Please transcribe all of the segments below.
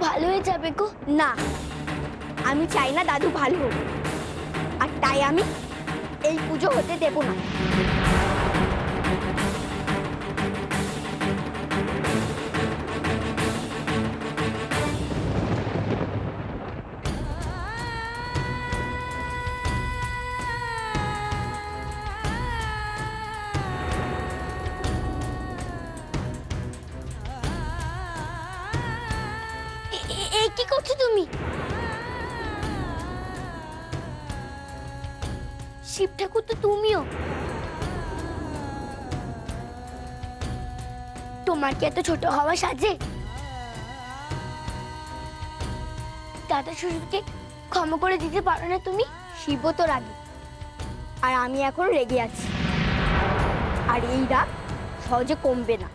ভালো হয়ে যাবে গো। না, আমি চাই না দাদু ভালো হোক, আর তাই আমি এই পুজো হতে দেব না। কি করছো তুমি? শিব ঠাকুর তো তুমিও। তোমার কি এত ছোট হওয়া সাজে? দাদা শ্বশুরকে ক্ষমা করে দিতে পারো না তুমি? শিবও তো রাগে, আর আমি এখন রেগে আছি, আর এই রাগ সহজে কমবে না।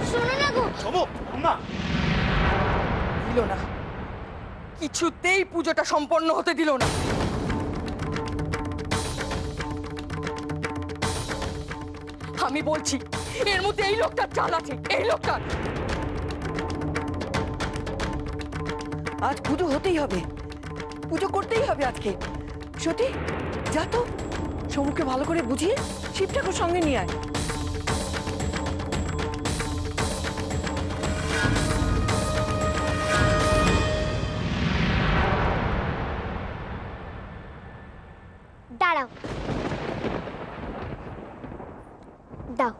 শোনো না গো। দিল না, কিছুতেই পুজোটা সম্পন্ন হতে দিল না। আমি বলছি এর মধ্যে এই লোকটার চাল আছে, এই লোকটার। আজ পুজো হতেই হবে, পুজো করতেই হবে আজকে। সত্যি যা তো সমুখকে ভালো করে বুঝিয়ে শিব ঠাকুর সঙ্গে নিয়ে আয়। দাঁড়াও, দাও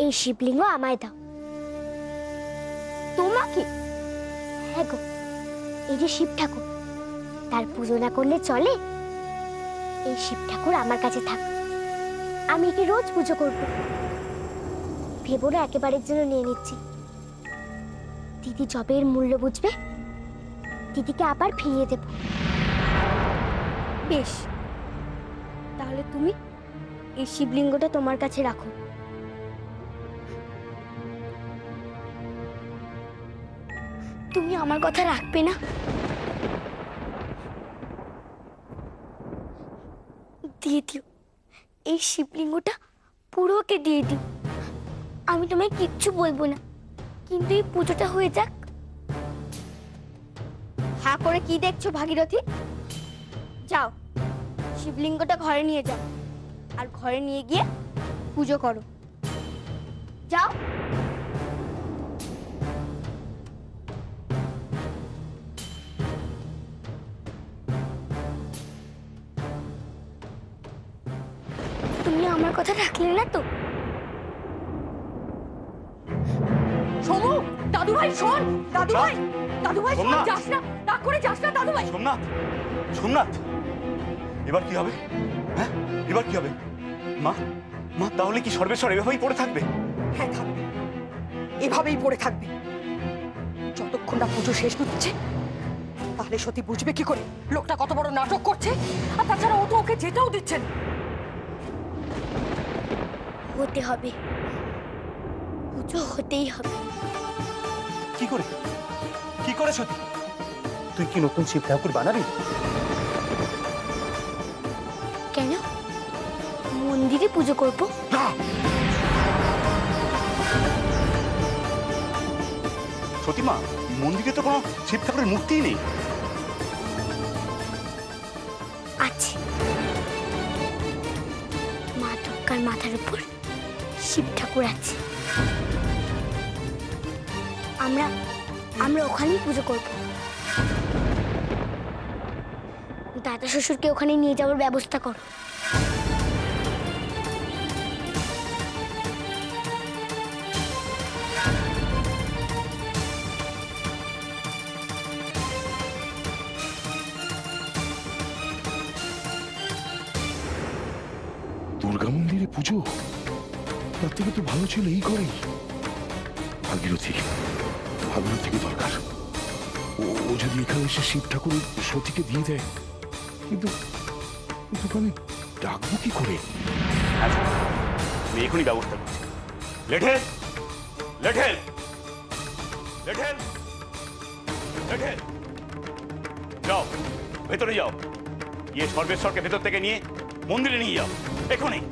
এই শিবলিঙ্গ আমায় দাও। তোমাকে? হ্যাঁ গো, এই যে শিব ঠাকুর, তার পুজো না করলে চলে? এই শিব ঠাকুর আমার কাছে থাক, আমি একে রোজ পুজো করব। ভেবো না একেবারের জন্য নিয়ে নিচ্ছি। দিদি যবে এর মূল্য বুঝবে, দিদিকে আবার ফিরিয়ে দেব। বেশ, তাহলে তুমি এই শিবলিঙ্গটা তোমার কাছে রাখো। তুমি আমার কথা রাখবে না? দিয়ে দিও, এই শিবলিঙ্গটা পুরোকে দিয়ে দিও। আমি তোমায় কিচ্ছু বলবো না, কিন্তু এই পুজোটা হয়ে যাক। হ্যাঁ করে কি দেখছো ভাগীরথী? যাও শিবলিঙ্গটা ঘরে নিয়ে যাও, আর ঘরে নিয়ে গিয়ে পুজো করো। যাও। তুমি আমার কথা রাখলে না তো? সোমু, দাদু ভাই শোন, দাদু ভাই, দাদু ভাই শোন, যাস না, রাগ করে যাস না দাদু ভাই। সোমনাথ, সোমনাথ, এবার কি হবে? হ্যাঁ, এবার কি হবে? মা, মা তাহলে কি সর্বেশ্বর এভাবেই পড়ে থাকবে? হ্যাঁ থাকবে, এভাবেই পড়ে থাকবে যতক্ষণ না পুজো শেষ হচ্ছে। তাহলে সত্যি বুঝবে কি করে লোকটা কত বড় নাটক করছে? আর তাছাড়া ও তো ওকে যেতেও দিচ্ছে না। হতে হবে, পুজো হতেই হবে। কি করে, কি করে সত্যি? তুই কি নতুন শিব ঠাকুর বানাবি? কেন, মন্দিরে পুজো করব? সত্যি মা, মন্দিরে তো কোনো শিব ঠাকুরের মূর্তিই নেই। আছে, মা দুর্গার মাথার উপর শিব ঠাকুর আছে। আমরা ওখানেই পুজো করব। দাদা শ্বশুরকে ওখানে নিয়ে যাওয়ার ব্যবস্থা করো। দুর্গা মন্দিরে পুজো, তার থেকে তো ভালো ছিল এই করেই। ভাগীরথী, ভাগীরথীকে দরকার। ও যদি এখানে এসে শিব ঠাকুর সতীকে দিয়ে দেয়, কিন্তু আমি ডাকবো কি করে? আমি এখনই ব্যবস্থা করছি। লেঠেল, লেঠেল, লেঠেল, লেঠেল, যাও ভেতরে যাও, গিয়ে সর্বেশ্বরকে ভেতর থেকে নিয়ে মন্দিরে নিয়ে যাও এখনই।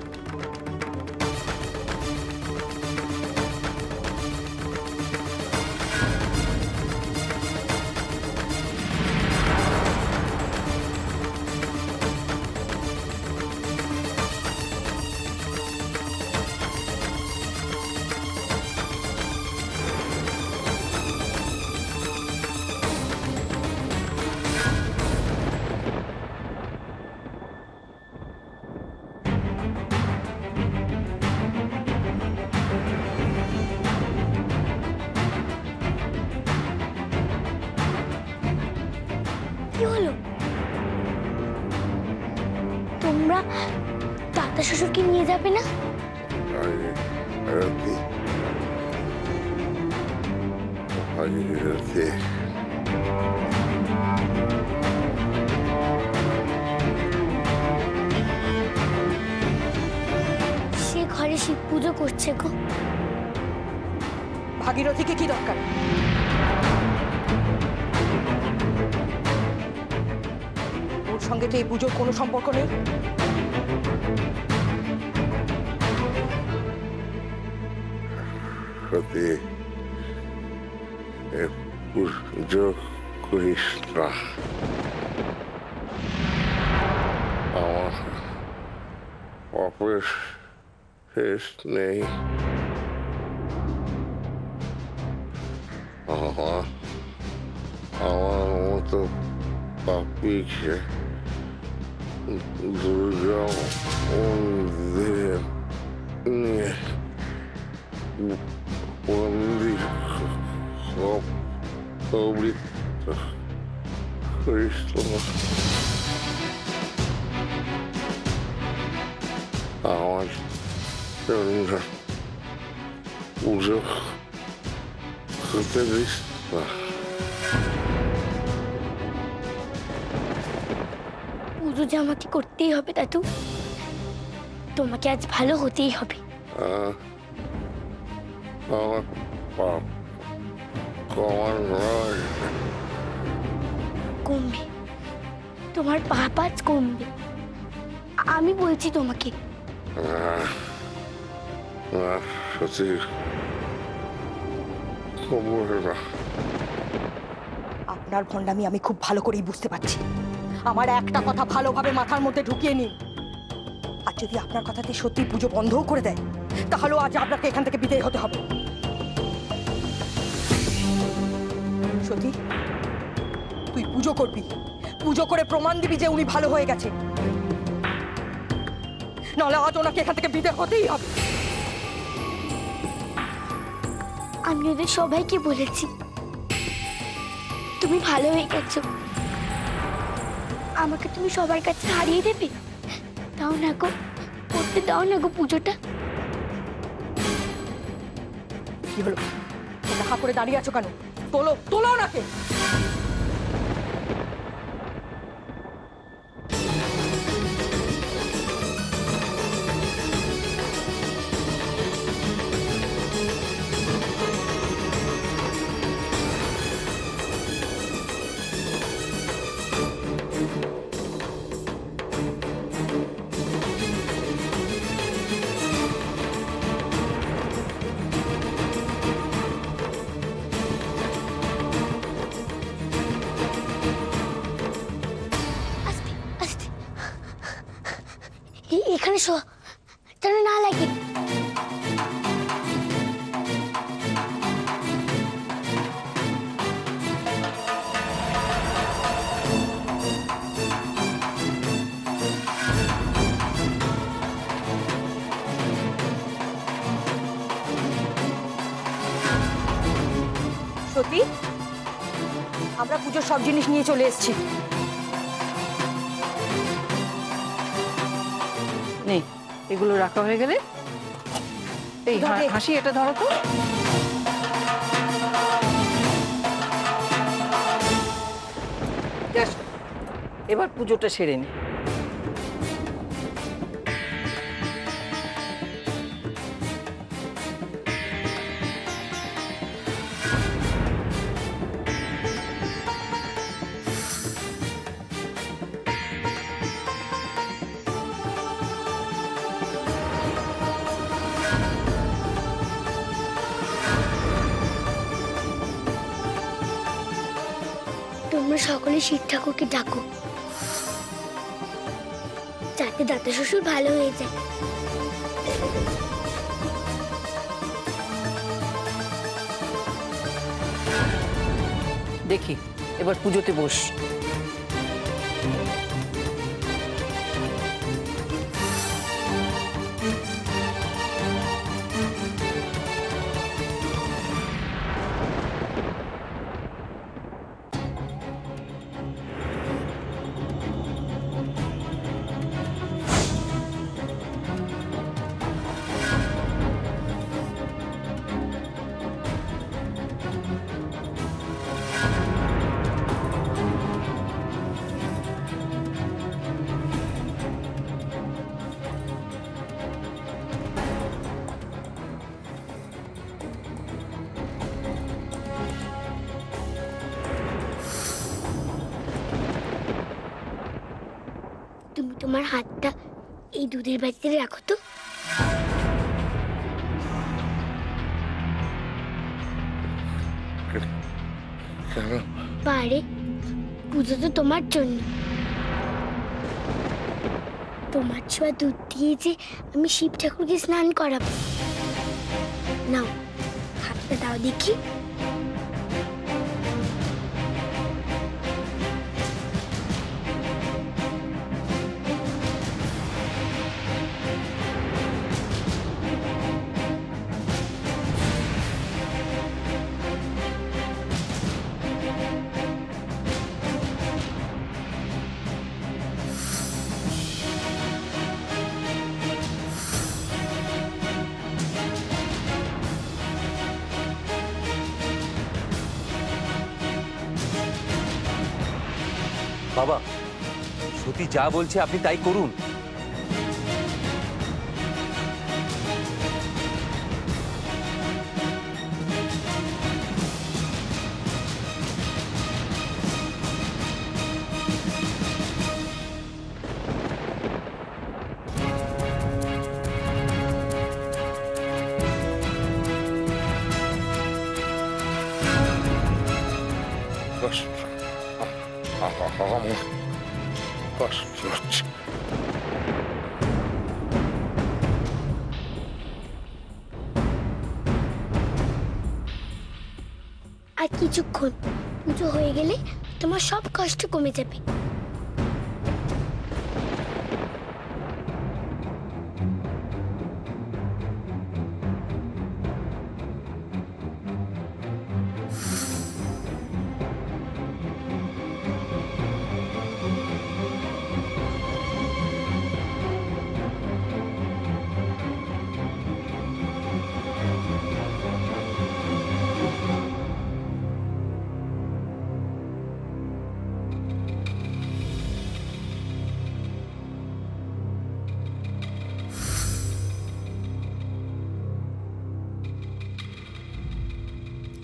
কি হলো? তোমরা দাদা শ্বশুরকে নিয়ে যাবে না? ভাগীরথী, ভাগীরথী, সে ঘরে শিব পুজো করছে গো। ভাগীরথীকে কি দরকার? ওর সঙ্গে তো এই পুজোর কোনো সম্পর্ক নেই। সতী, এ পুজো করিস না। আমার পাপের শেষ নেই। আমার মতো পাপিকে দুর্গা মন্দিরে নিয়ে বন্দি করিস না। আমার জন্য পুজো করতে দিস না। পুজো যে আমাকে করতেই হবে দাদু, তোমাকে আজ ভালো হতেই হবে। আমার পাপ কমার নয়। কমবে, তোমার পাপ আজ কমবে, আমি বলছি তোমাকে। সত্যি কমবে না। আপনার ভণ্ডামি আমি খুব ভালো করেই বুঝতে পারছি। আমার একটা কথা ভালোভাবে মাথার মধ্যে ঢুকিয়ে নিন। আর যদি আপনার কথাতে সত্যি পুজো বন্ধও করে দেয়, তাহলেও আজ আপনাকে এখান থেকে বিদায় হতে হবে। সত্যি তুই পুজো করবি, পুজো করে প্রমাণ দিবি যে উনি ভালো হয়ে গেছে, নাহলে আজ ওনাকে এখান থেকে বিদায় হতেই হবে। আমি ওদের সবাইকে বলেছি তুমি ভালো হয়ে গেছো, আমাকে তুমি সবার কাছে হারিয়ে দেবে। দাও না গো, করতে দাও না গো পুজোটা। কি হলো, তোমরা হা করে দাঁড়িয়ে আছো কেন? তোলো তোলো ওনাকে। এখানে শো, যেন না লাগে। সত্যি আমরা পুজোর সব জিনিস নিয়ে চলে এসেছি। নেই, এগুলো রাখা হয়ে গেলে এই হাসি এটা ধরো তো। এবার পুজোটা সেরে নি। তোমরা সকলে শিব ঠাকুরকে ডাকো, যাতে দাদা শ্বশুর ভালো হয়ে যায়। দেখি এবার পুজোতে বস। তোমার হাতটা এই দুধের বাটিতে রাখো তো। বারে, পুজো তো তোমার জন্য। তোমার ছোঁয়া দুধ দিয়ে যে আমি শিব ঠাকুরকে স্নান করাবো। নাও, হাতটা দাও দেখি। বাবা, সতী যা বলছে আপনি তাই করুন। আর কিছুক্ষণ, পুজো হয়ে গেলে তোমার সব কষ্ট কমে যাবে।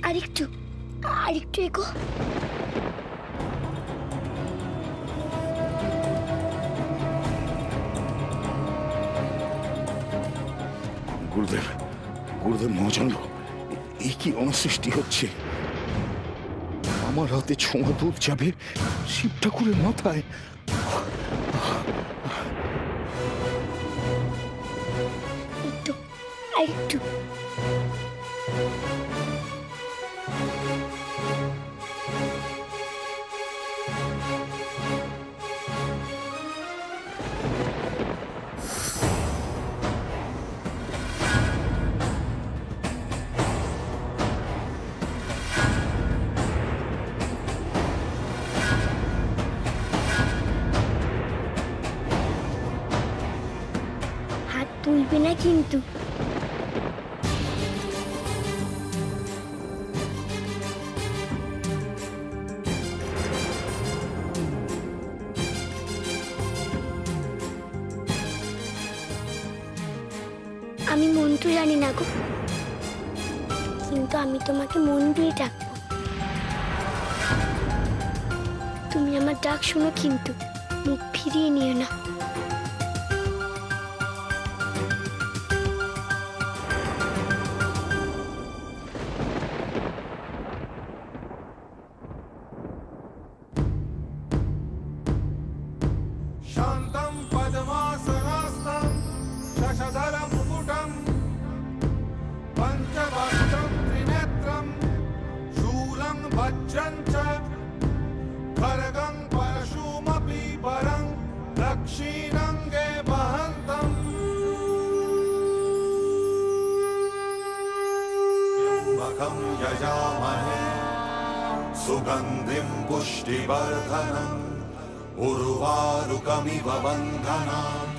আরেকটু, আরেকটু এগো। গুরুদেব, গুরুদেব মহাচন্দ্র, এই কি অনাসৃষ্টি হচ্ছে? আমার হাতে ছোঁয়া দুধ যাবে শিব ঠাকুরের মাথায়। একটু, আরেকটু। হাত তুলবে না কিন্তু। আমি মন্ত্র জানি না গো, কিন্তু আমি তোমাকে মন দিয়ে ডাকবো। তুমি আমার ডাক শোনো, কিন্তু মুখ ফিরিয়ে নিও না। शान्तं पद्मासनस्थं शशधरं मुकुटं पञ्चवक्त्रं त्रिनेत्रं शूलं वज्रं च खड्गं परशुमपि परं दक्षिणङ्गे वहन्तम् त्र्यम्बकं यजामहे सुगन्धिं पुष्टिवर्धनम् उर्वारुकमिव बन्धनात्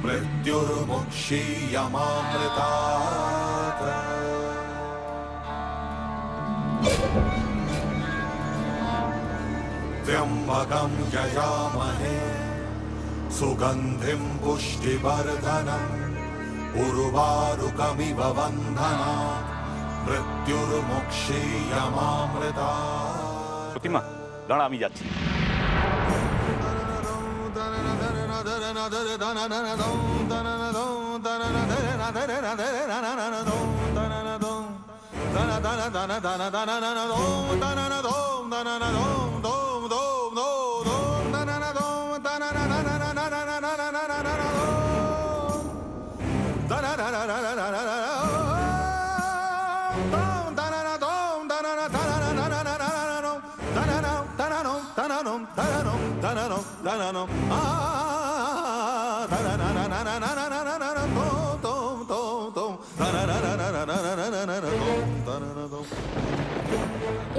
मृत्युर्मुक्षीयमामृतात् त्र्यम्बकं यजामहे सुगन्धिं पुष्टिवर्धनम् उर्वारुकमिव बन्धनात् मृत्युर्मुक्षीयमामृतात्। প্রতিমা, দাঁড়া, আমি যাচ্ছি।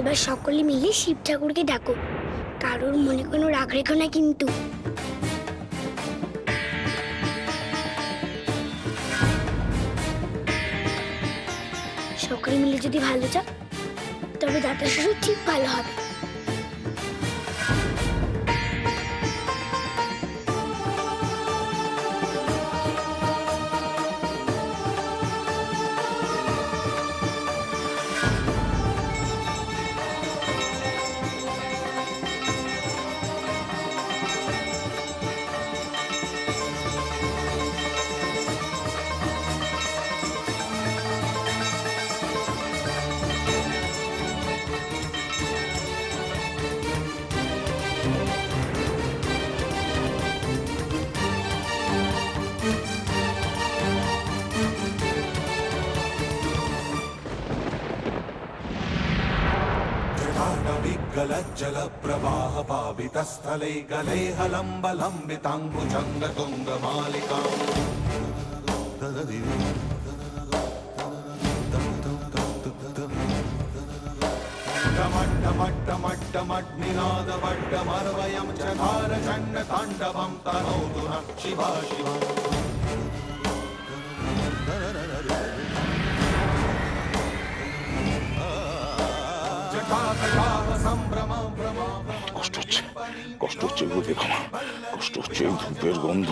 এবার সকলে মিলে শিব ঠাকুরকে ডাকো, কারোর মনে কোনো রাগ রেখো না কিন্তু। সকলে মিলে যদি ভালো চাও তবে দাদা শ্বশুর ঠিক ভালো হবে। जल प्रवाह पावितस्थले गले हलम्ब लम्बिताङ्गुजङ्ग तुङ्ग मालिका टमट्टमट्टमट्टमट्निनाद वड्डमर्वयं चकार चण्ड ताण्डवं तनोतु नः शिवा शिवा কষ্ট হচ্ছে গুরুদেব, আমার কষ্ট হচ্ছে। এই ধূপের গন্ধ,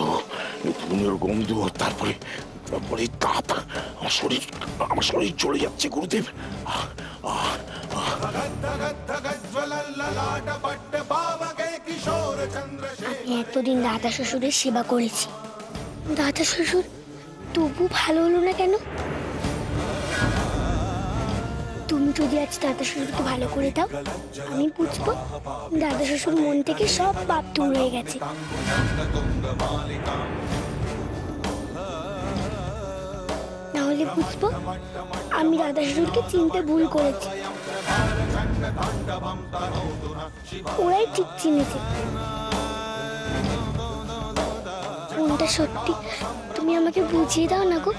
এই ধুনের গন্ধ, আর তারপরে তাপ, আমার শরীর চলে যাচ্ছে গুরুদেব। আমি এতদিন দাদা শ্বশুরের সেবা করেছি, দাদা শ্বশুর তবু ভালো হলো না কেন? তুমি যদি আজ দাদা শ্বশুরকে ভালো করে দাও, আমি বুঝবো দাদা শ্বশুর মন থেকে সব পাপ দূর হয়ে গেছে। নাহলে বুঝবো আমি দাদা শ্বশুরকে চিনতে ভুল করেছি। ওরাই ঠিক চিনেছে কোনটা সত্যি। তুমি আমাকে বুঝিয়ে দাও না গো।